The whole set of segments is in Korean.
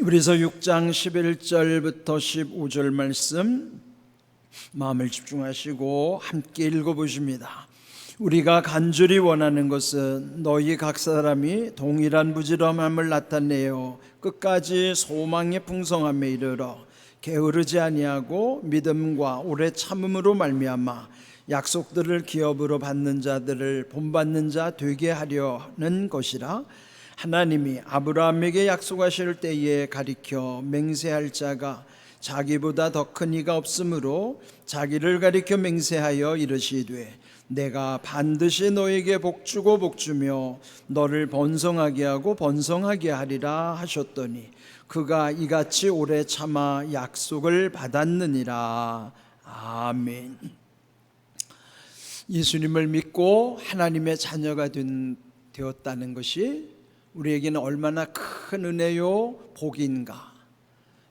히브리서 6장 11절부터 15절 말씀 마음을 집중하시고 함께 읽어보십니다. 우리가 간절히 원하는 것은 너희 각 사람이 동일한 부지런함을 나타내어 끝까지 소망의 풍성함에 이르러 게으르지 아니하고 믿음과 오래 참음으로 말미암아 약속들을 기업으로 받는 자들을 본받는 자 되게 하려는 것이라. 하나님이 아브라함에게 약속하실 때에 가리켜 맹세할 자가 자기보다 더 큰 이가 없으므로 자기를 가리켜 맹세하여 이르시되 내가 반드시 너에게 복주고 복주며 너를 번성하게 하고 번성하게 하리라 하셨더니 그가 이같이 오래 참아 약속을 받았느니라. 아멘. 예수님을 믿고 하나님의 자녀가 되었다는 것이 우리에게는 얼마나 큰 은혜요 복인가.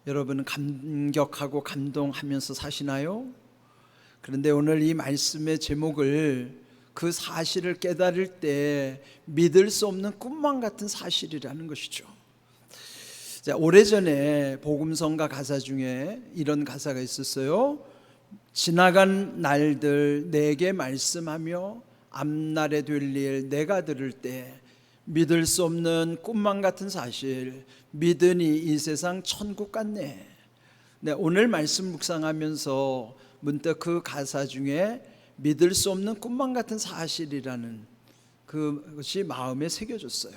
여러분 감격하고 감동하면서 사시나요? 그런데 오늘 이 말씀의 제목을 그 사실을 깨달을 때 믿을 수 없는 꿈만 같은 사실이라는 것이죠. 자, 오래전에 복음성가 가사 중에 이런 가사가 있었어요. 지나간 날들 내게 말씀하며 앞날에 될 일 내가 들을 때 믿을 수 없는 꿈만 같은 사실 믿으니 이 세상 천국 같네. 네, 오늘 말씀 묵상하면서 문득 그 가사 중에 믿을 수 없는 꿈만 같은 사실이라는 그것이 마음에 새겨졌어요.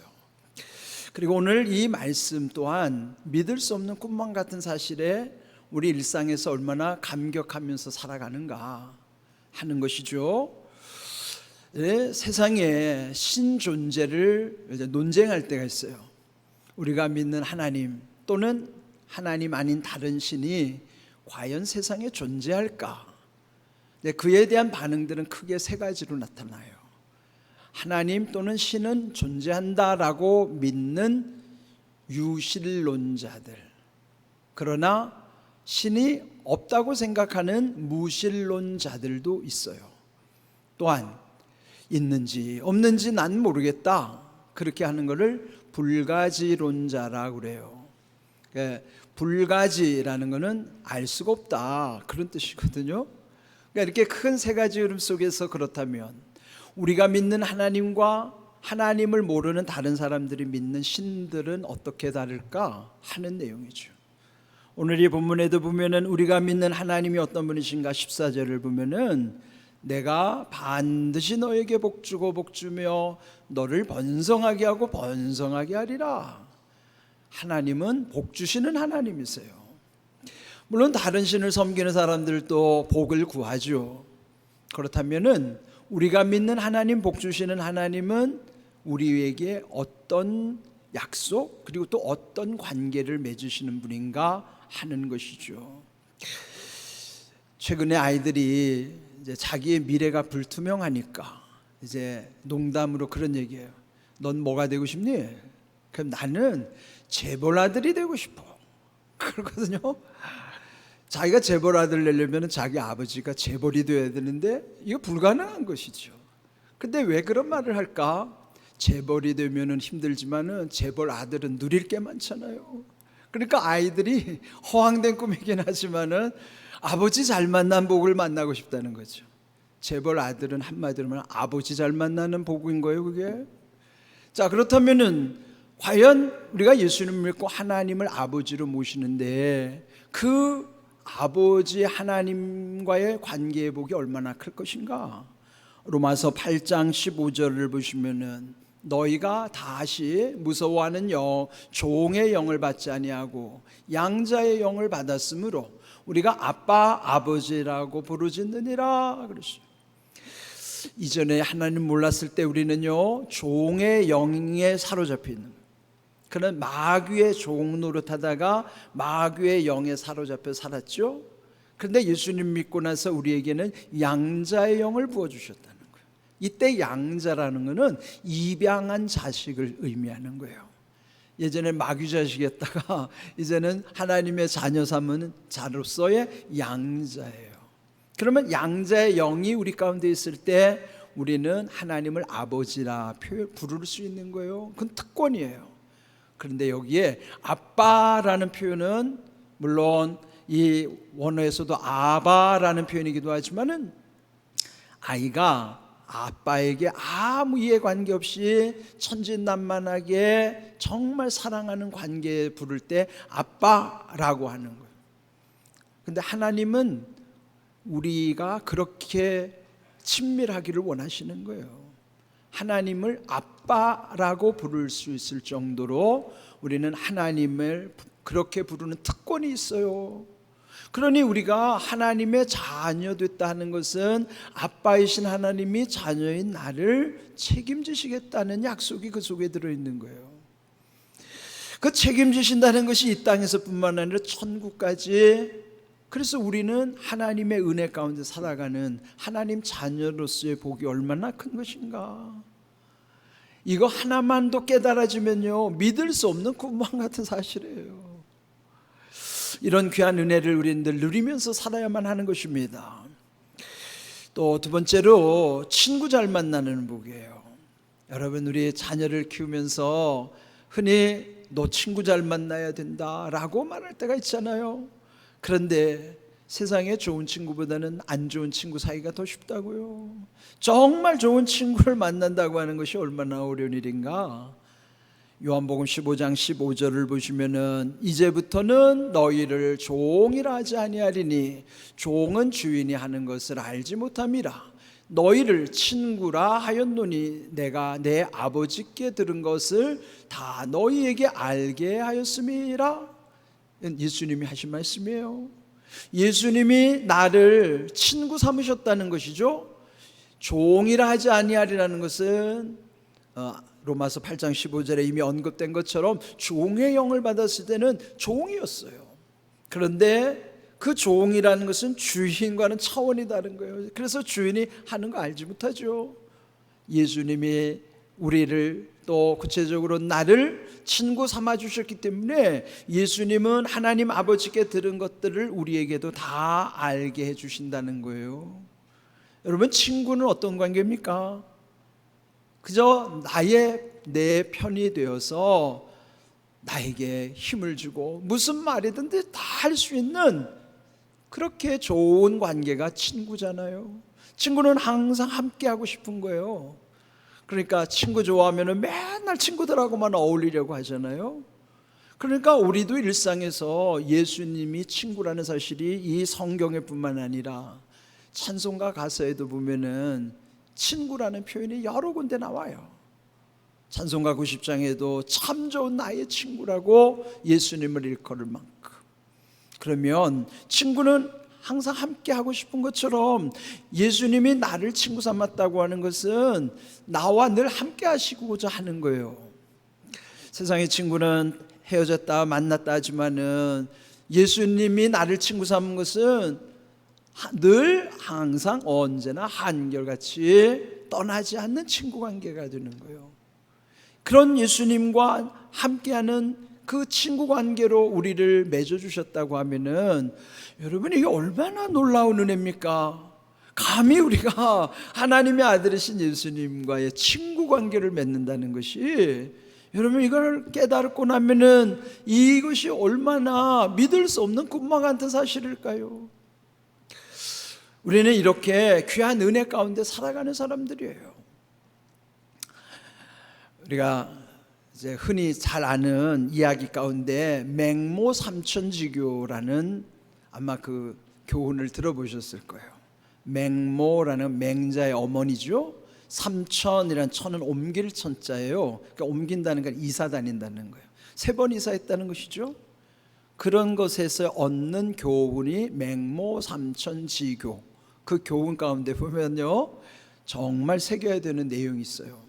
그리고 오늘 이 말씀 또한 믿을 수 없는 꿈만 같은 사실에 우리 일상에서 얼마나 감격하면서 살아가는가 하는 것이죠. 네, 세상에 신 존재를 논쟁할 때가 있어요. 우리가 믿는 하나님 또는 하나님 아닌 다른 신이 과연 세상에 존재할까? 네, 그에 대한 반응들은 크게 세 가지로 나타나요. 하나님 또는 신은 존재한다라고 믿는 유실론자들, 그러나 신이 없다고 생각하는 무신론자들도 있어요. 또한 있는지 없는지 난 모르겠다 그렇게 하는 것을 불가지론자라고 그래요. 그러니까 불가지라는 것은 알 수가 없다 그런 뜻이거든요. 그러니까 이렇게 큰 세 가지 흐름 속에서 그렇다면 우리가 믿는 하나님과 하나님을 모르는 다른 사람들이 믿는 신들은 어떻게 다를까 하는 내용이죠. 오늘 이 본문에도 보면은 우리가 믿는 하나님이 어떤 분이신가 14절을 보면은 내가 반드시 너에게 복주고 복주며 너를 번성하게 하고 번성하게 하리라. 하나님은 복주시는 하나님이세요. 물론 다른 신을 섬기는 사람들도 복을 구하죠. 그렇다면은 우리가 믿는 하나님, 복주시는 하나님은 우리에게 어떤 약속 그리고 또 어떤 관계를 맺으시는 분인가 하는 것이죠. 최근에 아이들이 이제 자기의 미래가 불투명하니까 이제 농담으로 그런 얘기해요. 넌 뭐가 되고 싶니? 그럼 나는 재벌 아들이 되고 싶어. 그렇거든요. 자기가 재벌 아들 내려면 자기 아버지가 재벌이 되어야 되는데 이거 불가능한 것이죠. 근데 왜 그런 말을 할까? 재벌이 되면은 힘들지만은 재벌 아들은 누릴 게 많잖아요. 그러니까 아이들이 허황된 꿈이긴 하지만은 아버지 잘 만난 복을 만나고 싶다는 거죠. 재벌 아들은 한마디로 말하면 아버지 잘 만나는 복인 거예요, 그게. 자, 그렇다면은 과연 우리가 예수님을 믿고 하나님을 아버지로 모시는데 그 아버지 하나님과의 관계의 복이 얼마나 클 것인가? 로마서 8장 15절을 보시면은 너희가 다시 무서워하는 종의 영을 받지 아니하고 양자의 영을 받았으므로 우리가 아빠 아버지라고 부르짖느니라 그랬어요. 이전에 하나님 몰랐을 때 우리는요 종의 영에 사로잡혀 있는 그런 마귀의 종 노릇하다가 마귀의 영에 사로잡혀 살았죠. 그런데 예수님 믿고 나서 우리에게는 양자의 영을 부어주셨다는 거예요. 이때 양자라는 것은 입양한 자식을 의미하는 거예요. 예전에 마귀 자식이었다가 이제는 하나님의 자녀 삼은 자로서의 양자예요. 그러면 양자의 영이 우리 가운데 있을 때 우리는 하나님을 아버지라 부를 수 있는 거예요. 그건 특권이에요. 그런데 여기에 아빠라는 표현은 물론 이 원어에서도 아바라는 표현이기도 하지만은 아이가 아빠에게 아무 이해관계 없이 천진난만하게 정말 사랑하는 관계에 부를 때 아빠라고 하는 거예요. 근데 하나님은 우리가 그렇게 친밀하기를 원하시는 거예요. 하나님을 아빠라고 부를 수 있을 정도로 우리는 하나님을 그렇게 부르는 특권이 있어요. 그러니 우리가 하나님의 자녀 됐다는 것은 아빠이신 하나님이 자녀인 나를 책임지시겠다는 약속이 그 속에 들어있는 거예요. 그 책임지신다는 것이 이 땅에서뿐만 아니라 천국까지. 그래서 우리는 하나님의 은혜 가운데 살아가는 하나님 자녀로서의 복이 얼마나 큰 것인가. 이거 하나만도 깨달아지면요 믿을 수 없는 꿈만 같은 사실이에요. 이런 귀한 은혜를 우리는 늘 누리면서 살아야만 하는 것입니다. 또 두 번째로 친구 잘 만나는 복이에요. 여러분, 우리 자녀를 키우면서 흔히 너 친구 잘 만나야 된다라고 말할 때가 있잖아요. 그런데 세상에 좋은 친구보다는 안 좋은 친구 사이가 더 쉽다고요. 정말 좋은 친구를 만난다고 하는 것이 얼마나 어려운 일인가. 요한복음 15장 15절을 보시면은 이제부터는 너희를 종이라 하지 아니하리니 종은 주인이 하는 것을 알지 못함이라. 너희를 친구라 하였노니 내가 내 아버지께 들은 것을 다 너희에게 알게 하였음이라. 예수님이 하신 말씀이에요. 예수님이 나를 친구 삼으셨다는 것이죠. 종이라 하지 아니하리라는 것은 로마서 8장 15절에 이미 언급된 것처럼 종의 영을 받았을 때는 종이었어요. 그런데 그 종이라는 것은 주인과는 차원이 다른 거예요. 그래서 주인이 하는 거 알지 못하죠. 예수님이 우리를 또 구체적으로 나를 친구 삼아 주셨기 때문에 예수님은 하나님 아버지께 들은 것들을 우리에게도 다 알게 해 주신다는 거예요. 여러분, 친구는 어떤 관계입니까? 그저 내 편이 되어서 나에게 힘을 주고 무슨 말이든지 다 할 수 있는 그렇게 좋은 관계가 친구잖아요. 친구는 항상 함께 하고 싶은 거예요. 그러니까 친구 좋아하면 맨날 친구들하고만 어울리려고 하잖아요. 그러니까 우리도 일상에서 예수님이 친구라는 사실이 이 성경에 뿐만 아니라 찬송가 가사에도 보면은 친구라는 표현이 여러 군데 나와요. 찬송가 90장에도 참 좋은 나의 친구라고 예수님을 일컬을 만큼. 그러면 친구는 항상 함께 하고 싶은 것처럼 예수님이 나를 친구 삼았다고 하는 것은 나와 늘 함께 하시고자 하는 거예요. 세상의 친구는 헤어졌다 만났다 하지만은 예수님이 나를 친구 삼은 것은 늘 항상 언제나 한결같이 떠나지 않는 친구 관계가 되는 거예요. 그런 예수님과 함께하는 그 친구 관계로 우리를 맺어주셨다고 하면은 여러분, 이게 얼마나 놀라운 은혜입니까? 감히 우리가 하나님의 아들이신 예수님과의 친구 관계를 맺는다는 것이, 여러분, 이걸 깨달고 나면은 이것이 얼마나 믿을 수 없는 꿈만 같은 사실일까요? 우리는 이렇게 귀한 은혜 가운데 살아가는 사람들이에요. 우리가 이제 흔히 잘 아는 이야기 가운데 맹모 삼천지교라는 아마 그 교훈을 들어보셨을 거예요. 맹모라는 맹자의 어머니죠. 삼천이란 천은 옮길 천자예요. 그러니까 옮긴다는 건 이사 다닌다는 거예요. 3번 이사했다는 것이죠. 그런 것에서 얻는 교훈이 맹모 삼천지교. 그 교훈 가운데 보면요, 정말 새겨야 되는 내용이 있어요.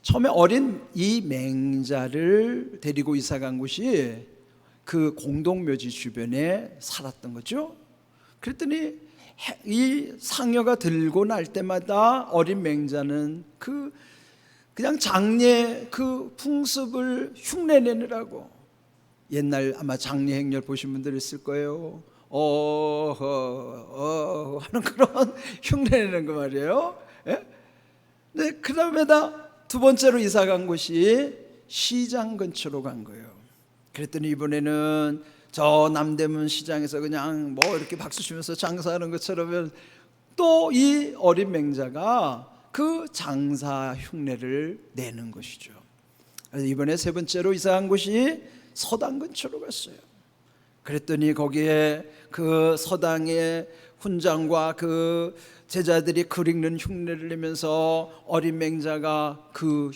처음에 어린 이 맹자를 데리고 이사 간 곳이 그 공동묘지 주변에 살았던 거죠. 그랬더니 이 상여가 들고 날 때마다 어린 맹자는 그냥 장례 그 풍습을 흉내내느라고, 옛날 아마 장례 행렬 보신 분들 있을 거예요. 하는 그런 흉내내는 거 말이에요. 예? 네, 그 다음에다 두 번째로 이사 간 곳이 시장 근처로 간 거예요. 그랬더니 이번에는 저 남대문 시장에서 그냥 뭐 이렇게 박수 치면서 장사하는 것처럼 또 이 어린 맹자가 그 장사 흉내를 내는 것이죠. 그래서 이번에 세 번째로 이사한 곳이 서당 근처로 갔어요. 그랬더니 거기에 그 서당의 훈장과 그 제자들이 글 읽는 흉내를 내면서 어린 맹자가 그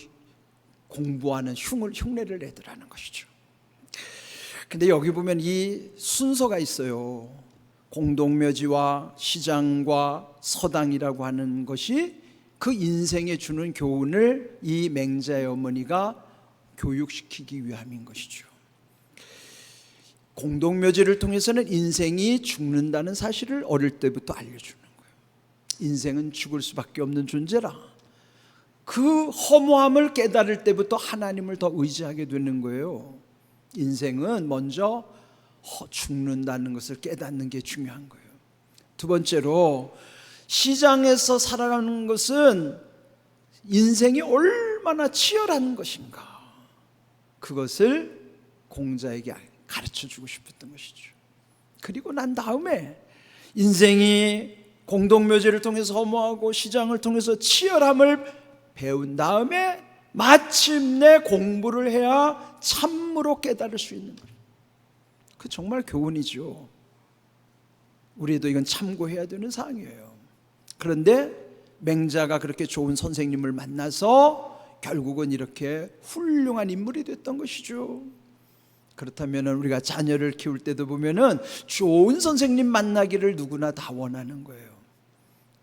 공부하는 흉내를 내더라는 것이죠. 근데 여기 보면 이 순서가 있어요. 공동묘지와 시장과 서당이라고 하는 것이 그 인생에 주는 교훈을 이 맹자의 어머니가 교육시키기 위함인 것이죠. 공동묘지를 통해서는 인생이 죽는다는 사실을 어릴 때부터 알려주는 거예요. 인생은 죽을 수밖에 없는 존재라. 그 허무함을 깨달을 때부터 하나님을 더 의지하게 되는 거예요. 인생은 먼저 죽는다는 것을 깨닫는 게 중요한 거예요. 두 번째로 시장에서 살아가는 것은 인생이 얼마나 치열한 것인가, 그것을 공자에게 가르쳐주고 싶었던 것이죠. 그리고 난 다음에 인생이 공동묘지를 통해서 허무하고 시장을 통해서 치열함을 배운 다음에 마침내 공부를 해야 참으로 깨달을 수 있는 거예요. 그 정말 교훈이죠. 우리도 이건 참고해야 되는 사항이에요. 그런데 맹자가 그렇게 좋은 선생님을 만나서 결국은 이렇게 훌륭한 인물이 됐던 것이죠. 그렇다면 우리가 자녀를 키울 때도 보면은 좋은 선생님 만나기를 누구나 다 원하는 거예요.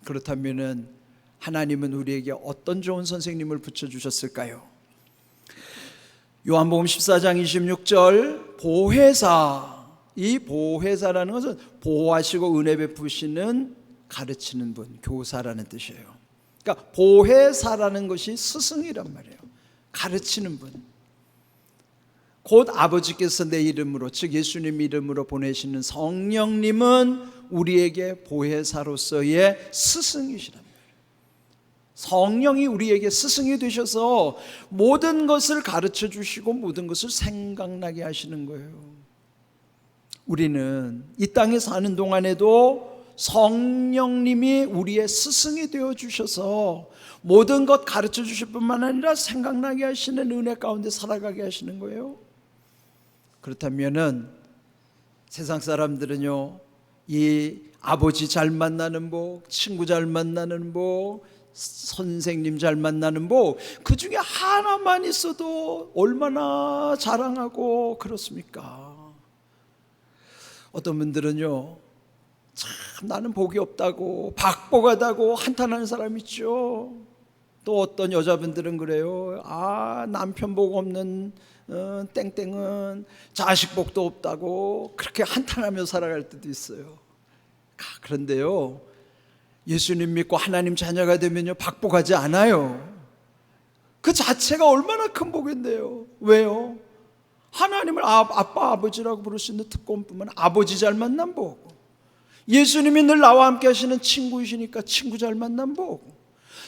그렇다면은 하나님은 우리에게 어떤 좋은 선생님을 붙여주셨을까요? 요한복음 14장 26절 보혜사, 이 보혜사라는 것은 보호하시고 은혜 베푸시는 가르치는 분, 교사라는 뜻이에요. 그러니까 보혜사라는 것이 스승이란 말이에요. 가르치는 분. 곧 아버지께서 내 이름으로, 즉 예수님 이름으로 보내시는 성령님은 우리에게 보혜사로서의 스승이시란 말이에요. 성령이 우리에게 스승이 되셔서 모든 것을 가르쳐 주시고 모든 것을 생각나게 하시는 거예요. 우리는 이 땅에 사는 동안에도 성령님이 우리의 스승이 되어 주셔서 모든 것 가르쳐 주실 뿐만 아니라 생각나게 하시는 은혜 가운데 살아가게 하시는 거예요. 그렇다면은 세상 사람들은요, 이 아버지 잘 만나는 복, 친구 잘 만나는 복, 선생님 잘 만나는 복, 그 중에 하나만 있어도 얼마나 자랑하고 그렇습니까? 어떤 분들은요, 참 나는 복이 없다고, 박복하다고 한탄하는 사람 있죠. 또 어떤 여자분들은 그래요. 아, 남편 복 없는 땡땡은 자식 복도 없다고 그렇게 한탄하며 살아갈 때도 있어요. 그런데요, 예수님 믿고 하나님 자녀가 되면요, 박복하지 않아요. 그 자체가 얼마나 큰 복인데요. 왜요? 하나님을 아빠 아버지라고 부를 수 있는 특권뿐만 아니라 아버지 잘 만난 복, 예수님이 늘 나와 함께 하시는 친구이시니까 친구 잘 만난 복,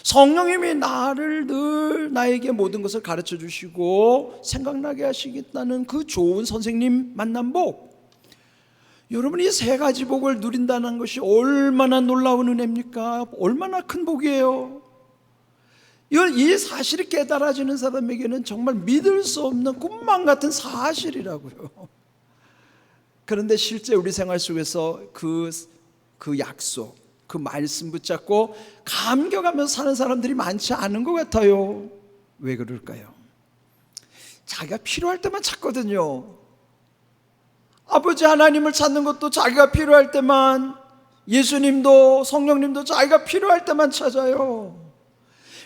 성령님이 나를 늘 나에게 모든 것을 가르쳐 주시고 생각나게 하시겠다는 그 좋은 선생님 만난 복. 여러분, 이 세 가지 복을 누린다는 것이 얼마나 놀라운 은혜입니까? 얼마나 큰 복이에요. 이 사실이 깨달아지는 사람에게는 정말 믿을 수 없는 꿈만 같은 사실이라고요. 그런데 실제 우리 생활 속에서 그 약속, 그 말씀 붙잡고 감격하면서 사는 사람들이 많지 않은 것 같아요. 왜 그럴까요? 자기가 필요할 때만 찾거든요. 아버지 하나님을 찾는 것도 자기가 필요할 때만, 예수님도 성령님도 자기가 필요할 때만 찾아요.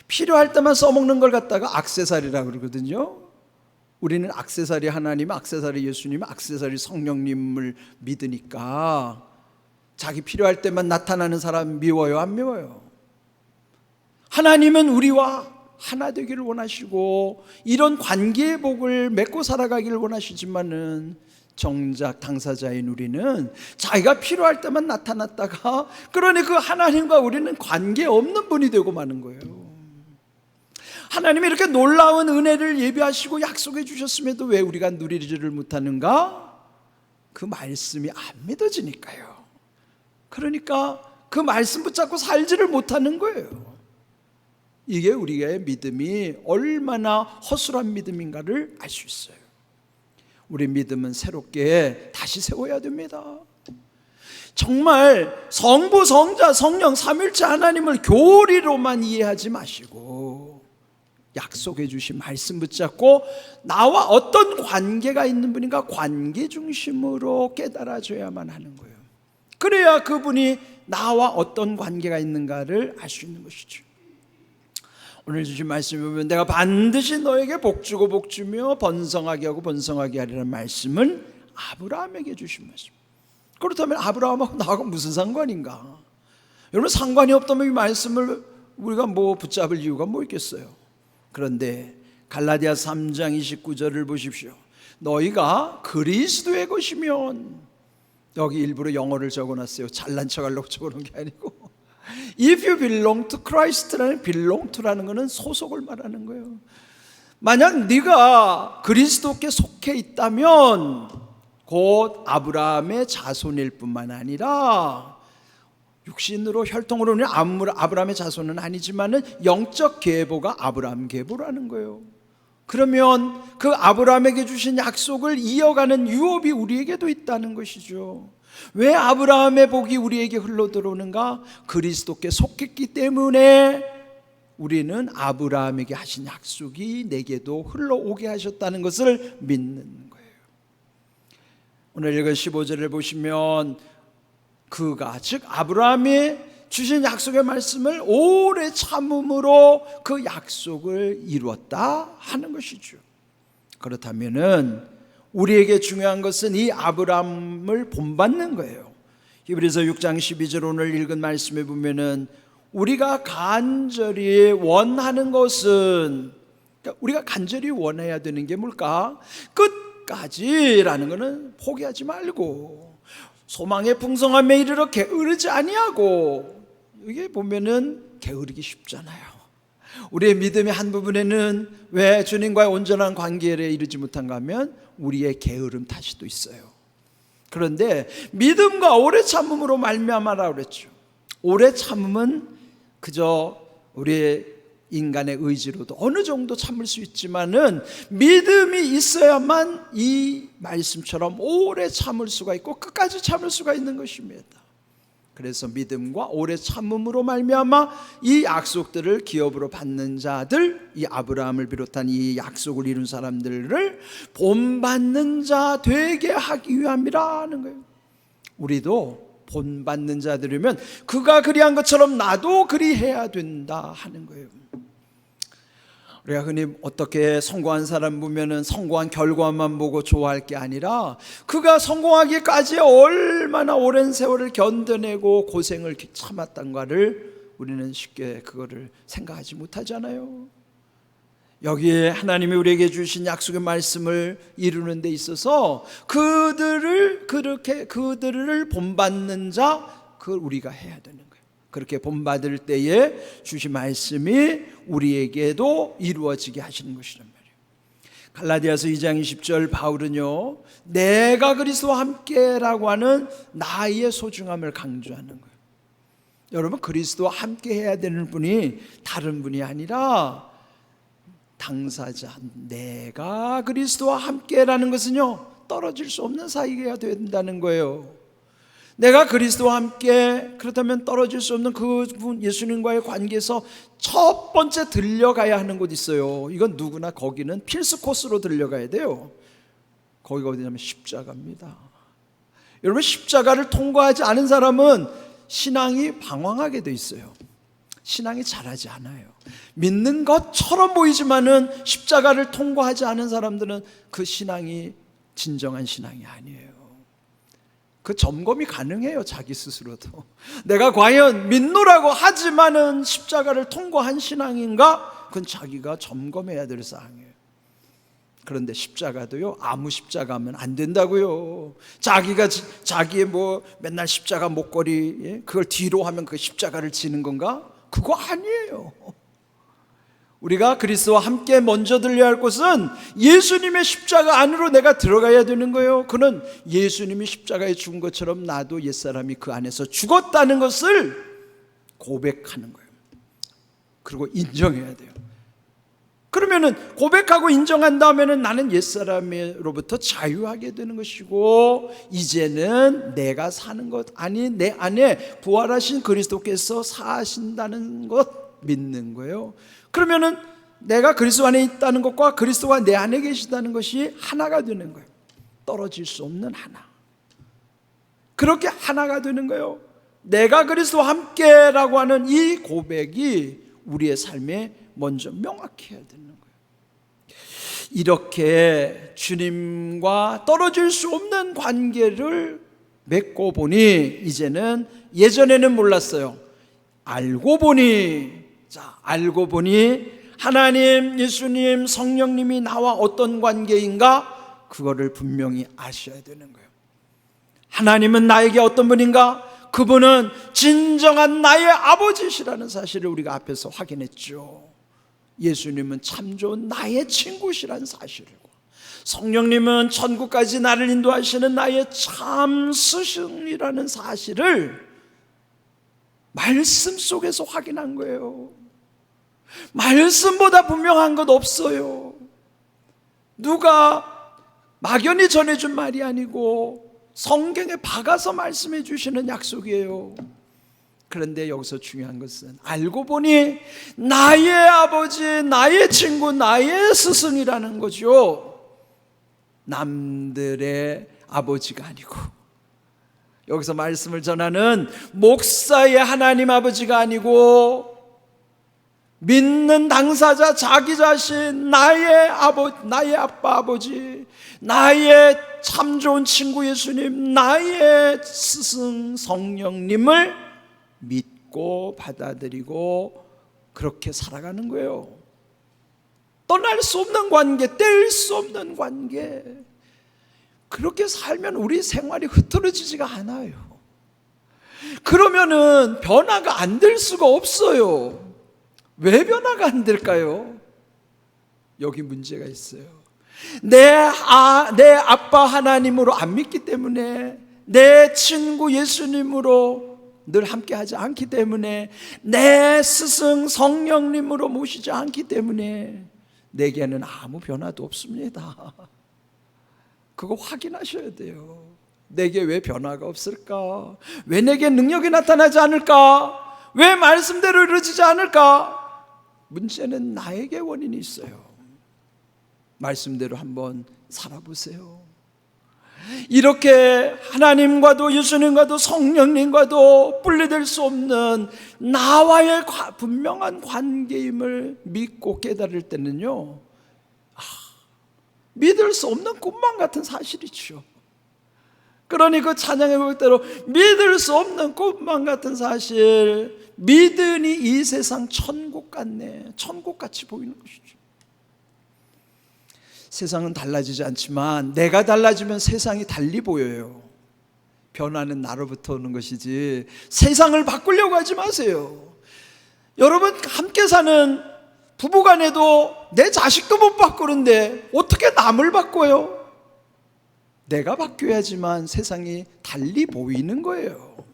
필요할 때만 써먹는 걸 갖다가 액세서리라고 그러거든요. 우리는 액세서리 하나님, 액세서리 예수님, 액세서리 성령님을 믿으니까 자기 필요할 때만 나타나는 사람 미워요, 안 미워요? 하나님은 우리와 하나 되기를 원하시고 이런 관계의 복을 맺고 살아가기를 원하시지만은 정작 당사자인 우리는 자기가 필요할 때만 나타났다가, 그러니 그 하나님과 우리는 관계없는 분이 되고 마는 거예요. 하나님이 이렇게 놀라운 은혜를 예비하시고 약속해 주셨음에도 왜 우리가 누리지를 못하는가? 그 말씀이 안 믿어지니까요. 그러니까 그 말씀 붙잡고 살지를 못하는 거예요. 이게 우리의 믿음이 얼마나 허술한 믿음인가를 알 수 있어요. 우리 믿음은 새롭게 다시 세워야 됩니다. 정말 성부, 성자, 성령 삼위일체 하나님을 교리로만 이해하지 마시고 약속해 주신 말씀 붙잡고 나와 어떤 관계가 있는 분인가 관계 중심으로 깨달아줘야만 하는 거예요. 그래야 그분이 나와 어떤 관계가 있는가를 알 수 있는 것이죠. 오늘 주신 말씀을 보면 내가 반드시 너에게 복주고 복주며 번성하게 하고 번성하게 하리라는 말씀은 아브라함에게 주신 말씀. 그렇다면 아브라함하고 나하고 무슨 상관인가? 여러분, 상관이 없다면 이 말씀을 우리가 붙잡을 이유가 뭐 있겠어요? 그런데 갈라디아 3장 29절을 보십시오. 너희가 그리스도의 것이면, 여기 일부러 영어를 적어놨어요. 잘난 척하려고 적어놓은 게 아니고 If you belong to Christ라는 belong to라는 것은 소속을 말하는 거예요. 만약 네가 그리스도께 속해 있다면 곧 아브라함의 자손일 뿐만 아니라 육신으로 혈통으로는 아브라함의 자손은 아니지만은 영적 계보가 아브라함 계보라는 거예요. 그러면 그 아브라함에게 주신 약속을 이어가는 유업이 우리에게도 있다는 것이죠. 왜 아브라함의 복이 우리에게 흘러들어오는가? 그리스도께 속했기 때문에 우리는 아브라함에게 하신 약속이 내게도 흘러오게 하셨다는 것을 믿는 거예요. 오늘 읽은 15절을 보시면 그가, 즉 아브라함이 주신 약속의 말씀을 오래 참음으로 그 약속을 이루었다 하는 것이죠. 그렇다면은 우리에게 중요한 것은 이 아브라함을 본받는 거예요. 히브리서 6장 12절 오늘 읽은 말씀에 보면은 우리가 간절히 원하는 것은, 그러니까 우리가 간절히 원해야 되는 게 뭘까? 끝까지라는 것은 포기하지 말고 소망의 풍성함에 이르러 게으르지 아니하고, 이게 보면은 게으르기 쉽잖아요. 우리의 믿음의 한 부분에는 왜 주님과의 온전한 관계에 이르지 못한가 하면 우리의 게으름 탓이 또 있어요. 그런데 믿음과 오래 참음으로 말미암아라 그랬죠. 오래 참음은 그저 우리의 인간의 의지로도 어느 정도 참을 수 있지만은 믿음이 있어야만 이 말씀처럼 오래 참을 수가 있고 끝까지 참을 수가 있는 것입니다. 그래서 믿음과 오래 참음으로 말미암아 이 약속들을 기업으로 받는 자들, 이 아브라함을 비롯한 이 약속을 이룬 사람들을 본받는 자 되게 하기 위함이라는 거예요. 우리도 본받는 자들이면 그가 그리한 것처럼 나도 그리해야 된다 하는 거예요. 우리가 흔히 어떻게 성공한 사람 보면은 성공한 결과만 보고 좋아할 게 아니라 그가 성공하기까지 얼마나 오랜 세월을 견뎌내고 고생을 참았던가를 우리는 쉽게 그거를 생각하지 못하잖아요. 여기에 하나님이 우리에게 주신 약속의 말씀을 이루는 데 있어서 그들을 본받는 자, 그걸 우리가 해야 되는 거예요. 그렇게 본받을 때에 주신 말씀이 우리에게도 이루어지게 하시는 것이란 말이에요. 갈라디아서 2장 20절 바울은요, 내가 그리스도와 함께라고 하는 나의 소중함을 강조하는 거예요. 여러분, 그리스도와 함께 해야 되는 분이 다른 분이 아니라 당사자, 내가 그리스도와 함께라는 것은요, 떨어질 수 없는 사이가 된다는 거예요. 내가 그리스도와 함께, 그렇다면 떨어질 수 없는 그분 예수님과의 관계에서 첫 번째 들려가야 하는 곳이 있어요. 이건 누구나 거기는 필수 코스로 들려가야 돼요. 거기가 어디냐면 십자가입니다. 여러분, 십자가를 통과하지 않은 사람은 신앙이 방황하게 돼 있어요. 신앙이 자라지 않아요. 믿는 것처럼 보이지만은 십자가를 통과하지 않은 사람들은 그 신앙이 진정한 신앙이 아니에요. 그 점검이 가능해요. 자기 스스로도 내가 과연 믿노라고 하지만은 십자가를 통과한 신앙인가? 그건 자기가 점검해야 될 사항이에요. 그런데 십자가도요, 아무 십자가 하면 안 된다고요. 자기의 맨날 십자가 목걸이 그걸 뒤로 하면 그 십자가를 지는 건가? 그거 아니에요. 우리가 그리스도와 함께 먼저 들려야 할 곳은 예수님의 십자가 안으로 내가 들어가야 되는 거예요. 그는 예수님이 십자가에 죽은 것처럼 나도 옛사람이 그 안에서 죽었다는 것을 고백하는 거예요. 그리고 인정해야 돼요. 그러면은 고백하고 인정한 다음에는 나는 옛사람으로부터 자유하게 되는 것이고, 이제는 내가 사는 것 아니 내 안에 부활하신 그리스도께서 사신다는 것 믿는 거예요. 그러면은 내가 그리스도 안에 있다는 것과 그리스도가 내 안에 계시다는 것이 하나가 되는 거예요. 떨어질 수 없는 하나. 그렇게 하나가 되는 거예요. 내가 그리스도와 함께라고 하는 이 고백이 우리의 삶에 먼저 명확해야 되는 거예요. 이렇게 주님과 떨어질 수 없는 관계를 맺고 보니, 이제는 예전에는 몰랐어요. 알고 보니, 알고 보니 하나님, 예수님, 성령님이 나와 어떤 관계인가, 그거를 분명히 아셔야 되는 거예요. 하나님은 나에게 어떤 분인가? 그분은 진정한 나의 아버지시라는 사실을 우리가 앞에서 확인했죠. 예수님은 참 좋은 나의 친구시라는 사실을, 성령님은 천국까지 나를 인도하시는 나의 참 스승이라는 사실을 말씀 속에서 확인한 거예요. 말씀보다 분명한 것 없어요. 누가 막연히 전해준 말이 아니고 성경에 박아서 말씀해 주시는 약속이에요. 그런데 여기서 중요한 것은 알고 보니 나의 아버지, 나의 친구, 나의 스승이라는 거죠. 남들의 아버지가 아니고, 여기서 말씀을 전하는 목사의 하나님 아버지가 아니고, 믿는 당사자 자기 자신, 나의 아빠 아버지, 나의 참 좋은 친구 예수님, 나의 스승 성령님을 믿고 받아들이고 그렇게 살아가는 거예요. 떠날 수 없는 관계, 뗄 수 없는 관계. 그렇게 살면 우리 생활이 흐트러지지가 않아요. 그러면은 변화가 안 될 수가 없어요. 왜 변화가 안 될까요? 여기 문제가 있어요. 내 아빠 하나님으로 안 믿기 때문에, 내 친구 예수님으로 늘 함께하지 않기 때문에, 내 스승 성령님으로 모시지 않기 때문에 내게는 아무 변화도 없습니다. 그거 확인하셔야 돼요. 내게 왜 변화가 없을까? 왜 내게 능력이 나타나지 않을까? 왜 말씀대로 이루어지지 않을까? 문제는 나에게 원인이 있어요. 말씀대로 한번 살아보세요. 이렇게 하나님과도 예수님과도 성령님과도 분리될 수 없는 나와의 분명한 관계임을 믿고 깨달을 때는요, 믿을 수 없는 꿈만 같은 사실이죠. 그러니 그 찬양의 곡대로 믿을 수 없는 꿈만 같은 사실, 믿으니 이 세상 천국 같네, 천국같이 보이는 것이죠. 세상은 달라지지 않지만 내가 달라지면 세상이 달리 보여요. 변화는 나로부터 오는 것이지 세상을 바꾸려고 하지 마세요. 여러분, 함께 사는 부부간에도 내 자식도 못 바꾸는데 어떻게 남을 바꿔요? 내가 바뀌어야지만 세상이 달리 보이는 거예요.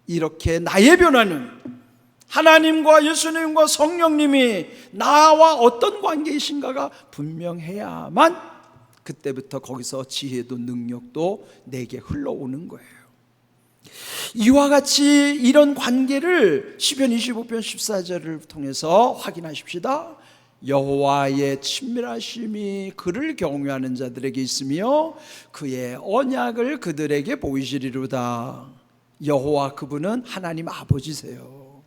이렇게 나의 변화는 하나님과 예수님과 성령님이 나와 어떤 관계이신가가 분명해야만 그때부터 거기서 지혜도 능력도 내게 흘러오는 거예요. 이와 같이 이런 관계를 시편 25편 14절을 통해서 확인하십시다. 여호와의 친밀하심이 그를 경외하는 자들에게 있으며 그의 언약을 그들에게 보이시리로다. 여호와, 그분은 하나님 아버지세요.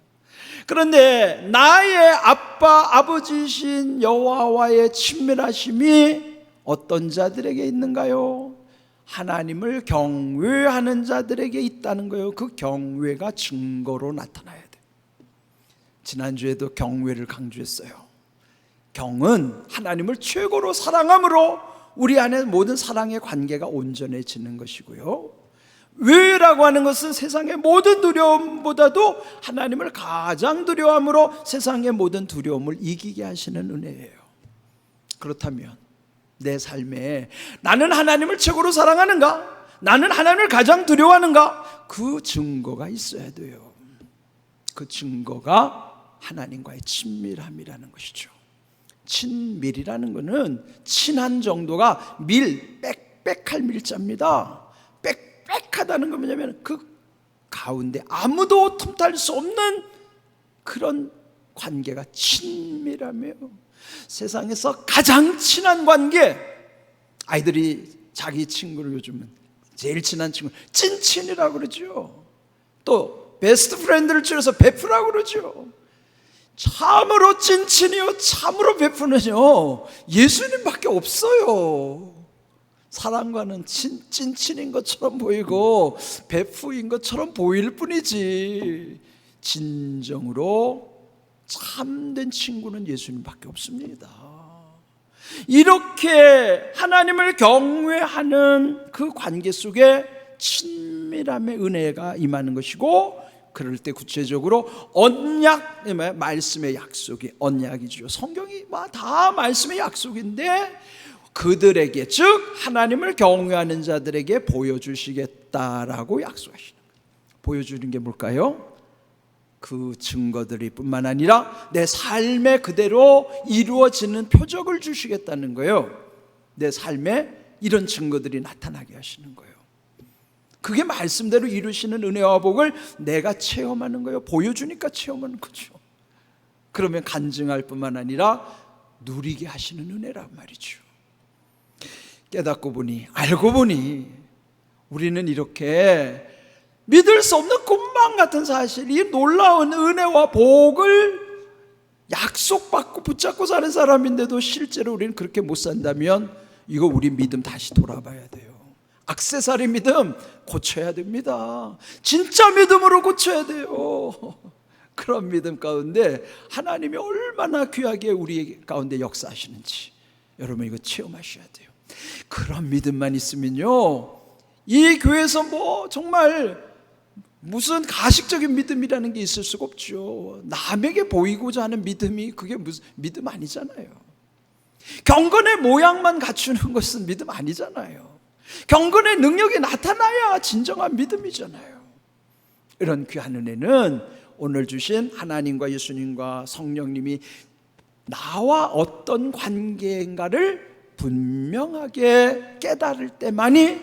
그런데 나의 아빠 아버지이신 여호와와의 친밀하심이 어떤 자들에게 있는가요? 하나님을 경외하는 자들에게 있다는 거예요. 그 경외가 증거로 나타나야 돼. 지난주에도 경외를 강조했어요. 경은 하나님을 최고로 사랑함으로 우리 안에 모든 사랑의 관계가 온전해지는 것이고요, 왜라고 하는 것은 세상의 모든 두려움보다도 하나님을 가장 두려워함으로 세상의 모든 두려움을 이기게 하시는 은혜예요. 그렇다면 내 삶에 나는 하나님을 최고로 사랑하는가? 나는 하나님을 가장 두려워하는가? 그 증거가 있어야 돼요. 그 증거가 하나님과의 친밀함이라는 것이죠. 친밀이라는 것은 친한 정도가 빽빽할 밀자입니다. 빽빽하다는 건 뭐냐면 그 가운데 아무도 틈탈 수 없는 그런 관계가 친밀함이에요. 세상에서 가장 친한 관계, 아이들이 자기 친구를 요즘은 제일 친한 친구 찐친이라고 그러죠. 또 베스트 프렌드를 줄여서 베프라고 그러죠. 참으로 찐친이요, 참으로 베프는요 예수님밖에 없어요. 사랑과는 찐친인 것처럼 보이고 베프인 것처럼 보일 뿐이지 진정으로 참된 친구는 예수님밖에 없습니다. 이렇게 하나님을 경외하는 그 관계 속에 친밀함의 은혜가 임하는 것이고, 그럴 때 구체적으로 언약, 말씀의 약속이 언약이죠. 성경이 다 말씀의 약속인데 그들에게, 즉 하나님을 경외하는 자들에게 보여주시겠다라고 약속하시는 거예요. 보여주는 게 뭘까요? 그 증거들이 뿐만 아니라 내 삶에 그대로 이루어지는 표적을 주시겠다는 거예요. 내 삶에 이런 증거들이 나타나게 하시는 거예요. 그게 말씀대로 이루시는 은혜와 복을 내가 체험하는 거예요. 보여주니까 체험하는 거죠. 그러면 간증할 뿐만 아니라 누리게 하시는 은혜란 말이죠. 깨닫고 보니, 알고 보니 우리는 이렇게 믿을 수 없는 꿈만 같은 사실, 이 놀라운 은혜와 복을 약속받고 붙잡고 사는 사람인데도 실제로 우리는 그렇게 못 산다면 이거 우리 믿음 다시 돌아봐야 돼요. 액세서리 믿음 고쳐야 됩니다. 진짜 믿음으로 고쳐야 돼요. 그런 믿음 가운데 하나님이 얼마나 귀하게 우리 가운데 역사하시는지 여러분 이거 체험하셔야 돼요. 그런 믿음만 있으면요, 이 교회에서 정말 무슨 가식적인 믿음이라는 게 있을 수가 없죠. 남에게 보이고자 하는 믿음이 그게 무슨 믿음 아니잖아요. 경건의 모양만 갖추는 것은 믿음 아니잖아요. 경건의 능력이 나타나야 진정한 믿음이잖아요. 이런 귀한 은혜는 오늘 주신 하나님과 예수님과 성령님이 나와 어떤 관계인가를 분명하게 깨달을 때만이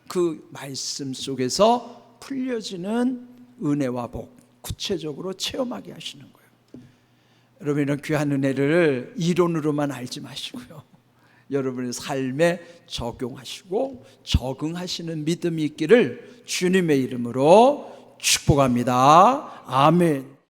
그 말씀 속에서 풀려지는 은혜와 복, 구체적으로 체험하게 하시는 거예요. 여러분 이런 귀한 은혜를 이론으로만 알지 마시고요, 여러분의 삶에 적용하시고 적응하시는 믿음이 있기를 주님의 이름으로 축복합니다. 아멘.